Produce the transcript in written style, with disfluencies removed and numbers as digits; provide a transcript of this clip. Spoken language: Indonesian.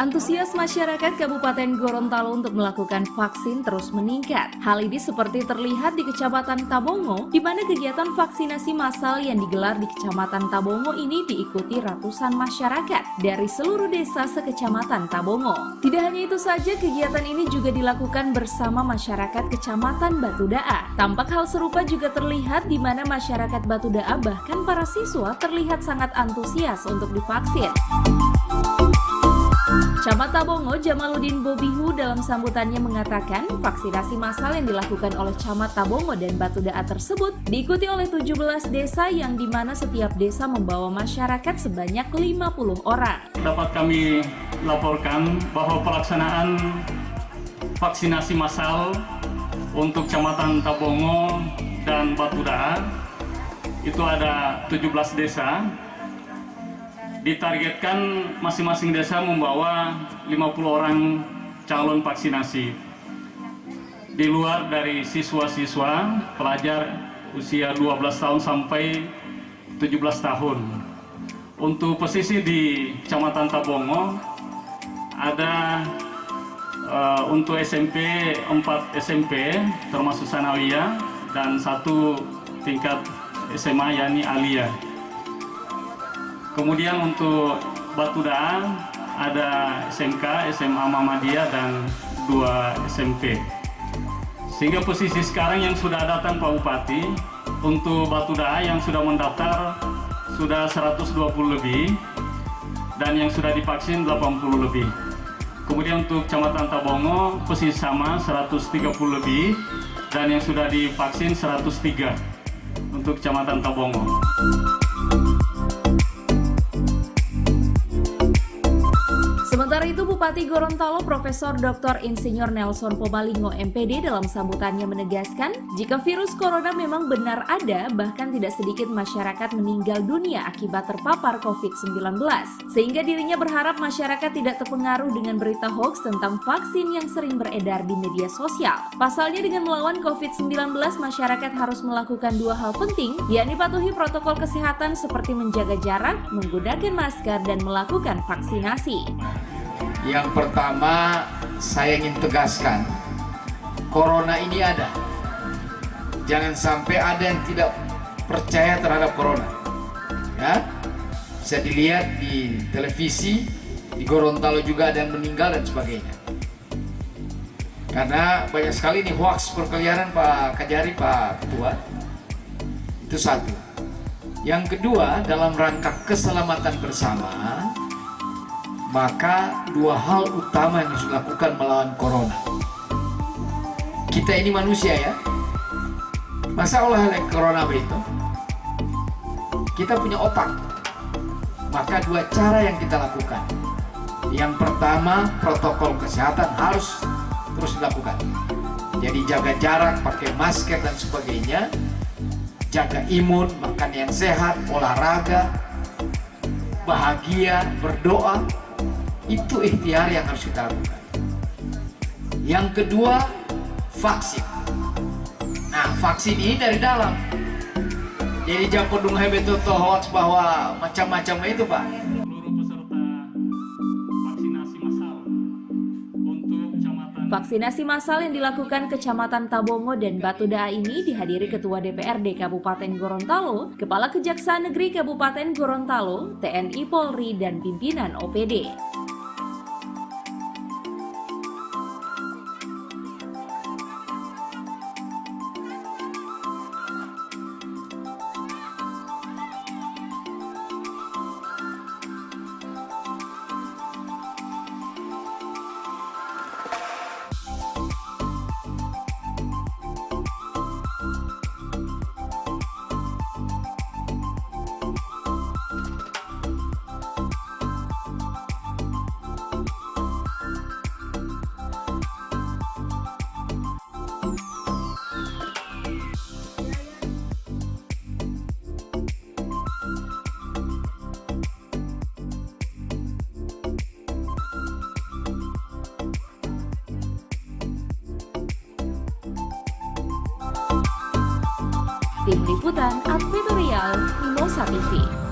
Antusias masyarakat Kabupaten Gorontalo untuk melakukan vaksin terus meningkat. Hal ini seperti terlihat di Kecamatan Tabongo, di mana kegiatan vaksinasi massal yang digelar di Kecamatan Tabongo ini diikuti ratusan masyarakat dari seluruh desa sekecamatan Tabongo. Tidak hanya itu saja, kegiatan ini juga dilakukan bersama masyarakat Kecamatan Batudaa. Tampak hal serupa juga terlihat di mana masyarakat Batudaa bahkan para siswa terlihat sangat antusias untuk divaksin. Camat Tabongo Jamaluddin Bobihu dalam sambutannya mengatakan vaksinasi massal yang dilakukan oleh Camat Tabongo dan Batudaa tersebut diikuti oleh 17 desa yang dimana setiap desa membawa masyarakat sebanyak 50 orang. Dapat kami laporkan bahwa pelaksanaan vaksinasi massal untuk Kecamatan Tabongo dan Batudaa itu ada 17 desa. Ditargetkan masing-masing desa membawa 50 orang calon vaksinasi. Di luar dari siswa-siswa, pelajar usia 12 tahun sampai 17 tahun. Untuk posisi di Kecamatan Tabongo, ada untuk SMP 4 SMP termasuk Sanawiyah dan 1 tingkat SMA yakni Aliyah. Kemudian untuk Batudaa ada SMK, SMA Muhammadiyah dan 2 SMP. Sehingga posisi sekarang yang sudah datang Pak Bupati, untuk Batudaa yang sudah mendaftar sudah 120 lebih dan yang sudah divaksin 80 lebih. Kemudian untuk Kecamatan Tabongo posisi sama 130 lebih dan yang sudah divaksin 103 untuk Kecamatan Tabongo. Sementara itu, Bupati Gorontalo Profesor Dr. Insinyur Nelson Pomalingo MPD dalam sambutannya menegaskan, jika virus corona memang benar ada, bahkan tidak sedikit masyarakat meninggal dunia akibat terpapar COVID-19. Sehingga dirinya berharap masyarakat tidak terpengaruh dengan berita hoax tentang vaksin yang sering beredar di media sosial. Pasalnya dengan melawan COVID-19, masyarakat harus melakukan 2 hal penting, yakni patuhi protokol kesehatan seperti menjaga jarak, menggunakan masker, dan melakukan vaksinasi. Yang pertama, saya ingin tegaskan, corona ini ada. Jangan sampai ada yang tidak percaya terhadap corona. Ya, bisa dilihat di televisi, di Gorontalo juga ada yang meninggal dan sebagainya. Karena banyak sekali nih hoax berkeliaran Pak Kajari, Pak Ketua. Itu satu. Yang kedua, dalam rangka keselamatan bersama, maka 2 hal utama yang harus dilakukan melawan corona. Kita ini manusia ya. Masa oleh corona begitu? Kita punya otak. Maka 2 cara yang kita lakukan. Yang pertama, protokol kesehatan harus terus dilakukan. Jadi jaga jarak, pakai masker dan sebagainya. Jaga imun, makan yang sehat, olahraga, bahagia, berdoa. Itu ikhtiar yang harus kita lakukan. Yang kedua, vaksin. Nah, vaksin ini dari dalam. Jadi jangan pedung betul hoax bahwa macam-macam itu, Pak. Seluruh peserta vaksinasi massal untuk Kecamatan. Vaksinasi massal yang dilakukan Kecamatan Tabongo dan Batudaa ini dihadiri Ketua DPRD Kabupaten Gorontalo, Kepala Kejaksaan Negeri Kabupaten Gorontalo, TNI Polri, dan pimpinan OPD. Tim Liputan Advertorial Mimosa TV.